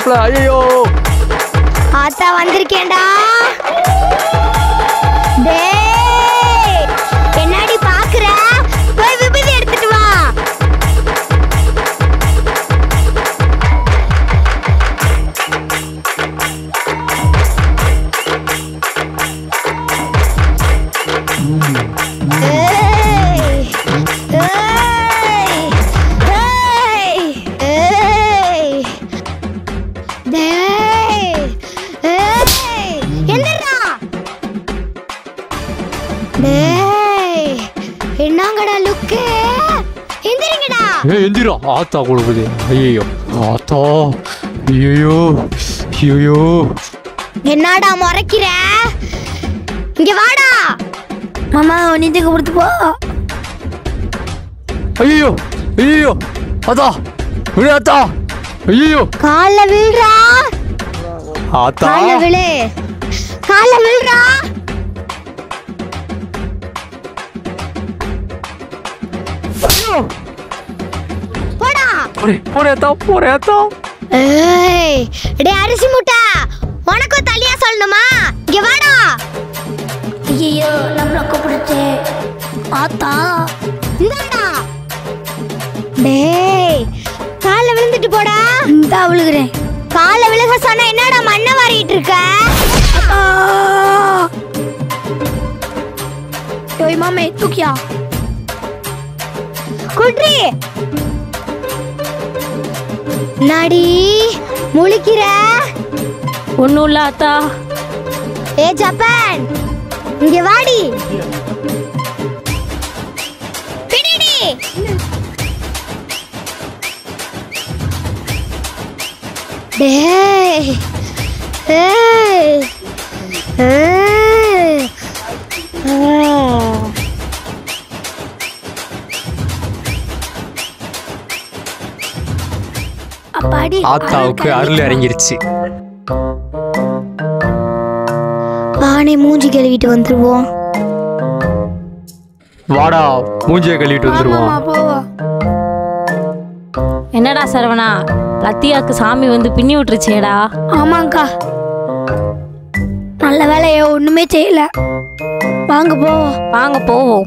மாப்பிள்ள. ஐயோ ஆத்தா வந்திருக்கேன்டா. என்னடி பாக்குற? போய் விபூதி எடுத்துட்டு வா. என்னங்கடா லுக்கு? எந்திரிங்கடா. எந்திரா. ஆத்தா கொடுக்குது. ஐயோ ஆத்தா. ஐயோ ஐயோ. என்னடா முறைக்கிற? இங்க வாடா. மாமா நீங்க கொடுத்து போ. ஐயோ ஐயோ ஆத்தா விடு ஆத்தா. ஐயோ கால்ல விழுறா. ஆத்தா கால்ல விழு. கால்ல விழுறா. போடா. போறேத்தா. ஏய் டேய் அரிசி மூட்டை, உனக்கு தலியா சொல்லணுமா? இங்க வாடா. ஐயோ நம்மள கூப்பிடுச்சே ஆத்தா. இந்தாடா. டேய் கால்ல விழுந்துட்டு போடா. இந்தா விழுகிறேன். கால்ல விழுக சொன்னா என்னடா மண்ணை வாரிட்டு இருக்க? டேய் மாமே தூக்கியா. குட்ரி நாடி முழிக்கிற? ஒன்னும் இல்ல அத்தா. ஏ ஜப்பான் இங்க வாடி. பிடிடி. டேய் ஏய் அப்பாடி. ஆத்தாவுக்கு அருள் இறங்கிருச்சு. வானே மூஞ்சி கழுவிட்டு வந்துருவோம். வாடா மூஞ்சியை கழுவிட்டு வந்துருவோம். என்னடா சரவணா, லத்தியாக்கு சாமி வந்து பின்னி விட்டுருச்சேடா. ஆமாங்கா, நல்ல வேலையை ஒண்ணுமே செய்யல. வாங்க போவோம். வாங்க போவோம்.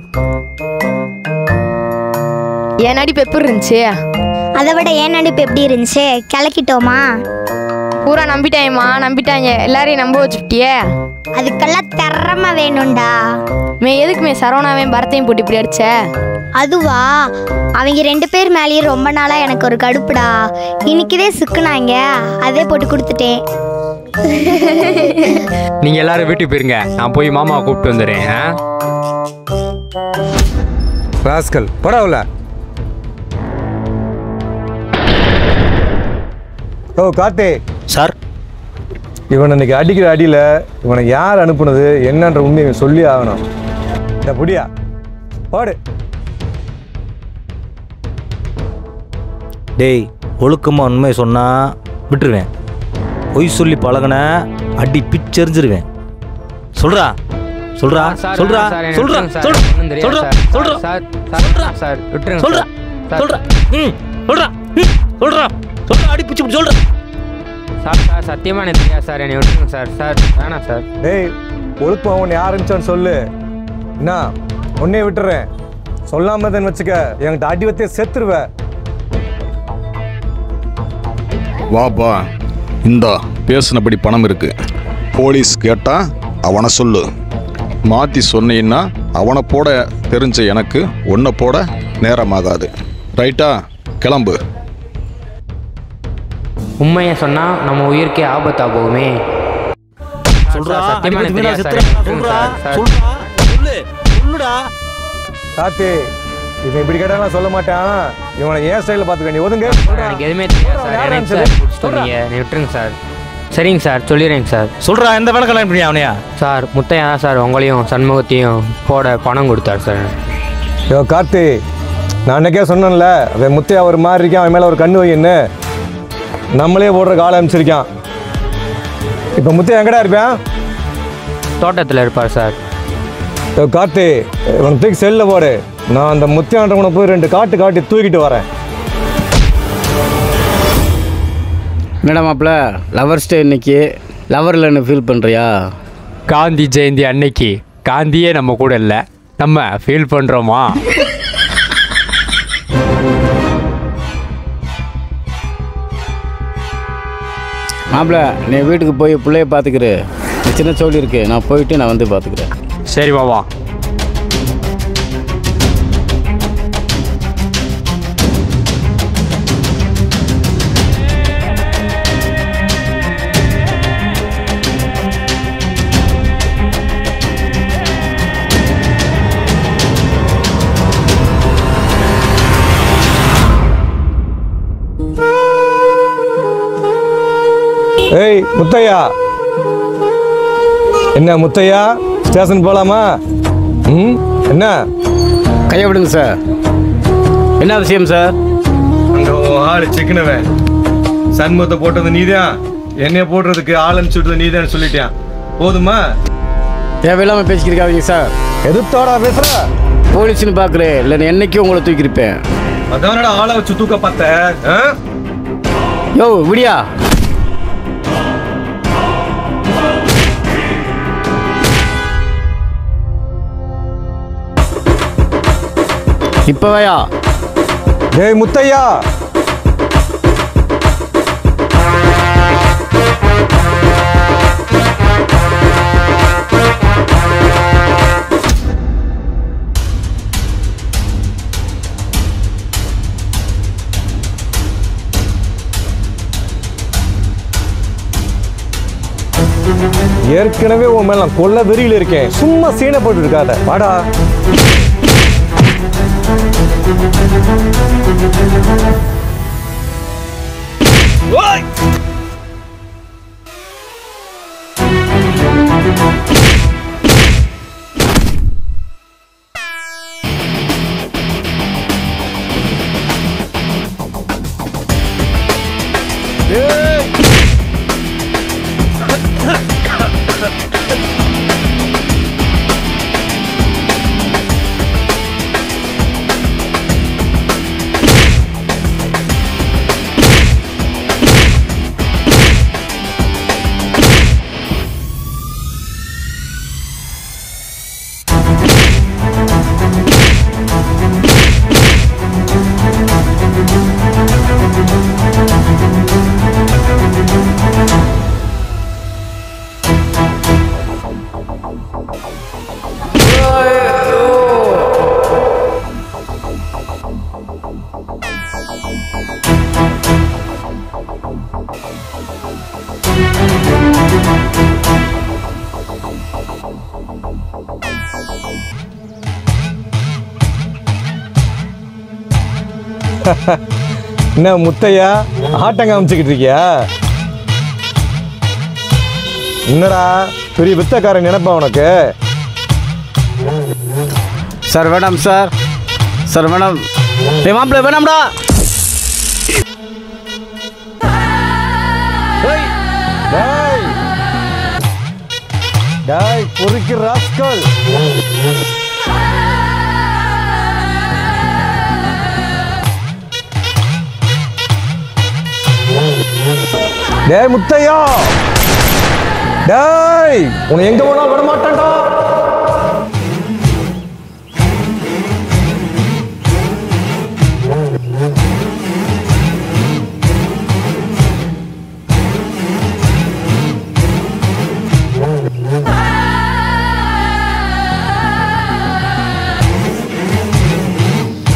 என் நடிப்பு எப்படி இருந்துச்சு? அதை விட ஏன் நடிப்பு எப்படி இருந்துச்சு? கிளக்கிட்டோமா? பூரா நம்பிட்டாயம்மா, நம்பிட்டாங்க. எல்லாரையும் நம்ப வச்சுட்டியே. அதுக்கெல்லாம் திறமை வேணும்டா. எதுக்குமே சரவணாவையும் பரத்தையும் போட்டு இப்படி அடிச்ச? அதுவா, அவங்க 2 பேர் மேலேயும் ரொம்ப நாளா எனக்கு ஒரு கடுப்புடா. இன்னைக்குதே சுக்குனாங்க, அதே போட்டு கொடுத்துட்டேன். நீங்க எல்லாரும் வீட்டுக்கு போயிருங்க, நான் போய் மாமாவை கூப்பிட்டு வந்துடுறேன். ராஸ்கல் பரவாயில்ல. ஓ கார்த்தி சார், இவனை இன்னைக்கு அடிக்கிற அடியில் இவனை யார் அனுப்புனது என்னன்ற உண்மையை சொல்லி ஆகணும். இந்த புடியா பாடு. டேய், ஒழுக்கமாக உண்மையை சொன்னால் விட்டுருவேன். பொய் சொல்லி பழகின அடி பிச்செறிஞ்சிருவேன். சொல்றா சொல்றா சொல்றா சொல்றா சொல்றா சொல்றா சொல்றா சார் விட்டுருங்க சொல்றா சொல்றா சொல்றா சொல்றா சொல்றா அடி பிச்சு சொல்றா. சார் சார் சத்தியமாக எனக்கு தெரியாது சார், என்னை விட்டுருங்க சார். சார் வேணாம் சார். டேய், ஒழுக்கம் அவன் யாருன்னு சொல்லு. என்ன உன்னையே விட்டுறேன். சொல்லாம தான் வச்சுக்க, என்கிட்ட அடி வத்தே செத்துருவ. வாப்பா, இந்தா பேசினபடி பணம் இருக்கு. போலீஸ் கேட்டா அவனை சொல்லு. மாற்றி சொன்னீன்னா அவனை போட தெரிஞ்ச எனக்கு ஒன்றை போட நேரமாகாது. ரைட்டா? கிளம்பு. உண்மையை சொன்னா நம்ம உயிருக்கே ஆபத்தா போகுமே. கார்த்தி, இவன் இப்படி கேட்டாலும் சொல்ல மாட்டான். இவனை ஏன் ஸ்டைலில் பார்த்துக்க நீ ஒதுங்க. எனக்கு எதுவுமே தெரியாது சார். எனக்கு சார் சொன்னீங்க, நீ விட்டுருங்க சார். சரிங்க சார், சொல்லிடுறேங்க சார். சொல்றா, எந்த வேலை கல்யாணம் பண்ணியா அவனையா? சார் முத்தையா தான் சார் உங்களையும் சண்முகத்தையும் போட பணம் கொடுத்தார் சார். யோ கார்த்தி, நான் அன்னைக்கே சொன்னேன்ல, அவன் முத்தையா ஒரு மாதிரி இருக்கான், அவன் மேலே ஒரு கண்ணு வைன்னு. நம்மளே போடுற காலை அனுப்பிச்சிருக்கான். இப்போ முத்தையா எங்கடா இருப்பான்? தோட்டத்தில் இருப்பார் சார். யோ கார்த்தி, இவனை தூக்கி செல்லில் போடு. நான் அந்த முத்தையான்றவனை போய் 2 காட்டு காட்டி தூக்கிட்டு வரேன். என்னடா மாப்பிள்ள லவர்ஸ் டே இன்னைக்கு லவர் இல்லைன்னு ஃபீல் பண்ணுறியா? காந்தி ஜெயந்தி அன்னைக்கு காந்தியே நம்ம கூட இல்லை, நம்ம ஃபீல் பண்ணுறோமா? மாப்பிள்ள நீ வீட்டுக்கு போய் பிள்ளைய பார்த்துக்கிரு. சின்ன சோழி இருக்கு, நான் போயிட்டு நான் வந்து பார்த்துக்கிறேன். சரி மாமா. ஏய் முத்தையா, என்ன முத்தையா, ஸ்டேஷன் போகலாமா? என்ன கையை விடுங்க சார். என்ன விஷயம் சார்? அங்கே ஆள் சிக்கனவன் சண்முகத்தை போட்டது நீதான், என்னைய போடுறதுக்கு ஆள் அனுப்பிச்சுட்டது நீதான் சொல்லிட்டேன். போதுமா? தேவையில்லாமல் பேசிக்கிருக்காதீங்க சார். எதுத்தோட பேசுற? போலீஸ்னு பார்க்குறேன், இல்லை என்னைக்கும் உங்களை தூக்கியிருப்பேன். அதானடா ஆளை வச்சு தூக்க பார்த்த. யோ விடியா. இப்போவையா? டேய் முத்தையா, ஏற்கனவே உன் மேல நான் கொல்ல வெறியில் இருக்கேன், சும்மா சீனை போட்டு இருக்காத. வாடா. என்ன முத்தையா ஆட்டம் காமிச்சுக்கிட்டு இருக்கியா? என்னடா பெரிய வித்தக்காரன் நினைப்பா உனக்கு? சார் வேணாம் சார், சார் வேணாம். மாப்பிள்ள வேணாம்டா. டாய் பொறுக்கி ராஸ்கல். டேய் முத்தையா, டேய் உன்னை எங்க போனாலும் விட மாட்டேன்டா.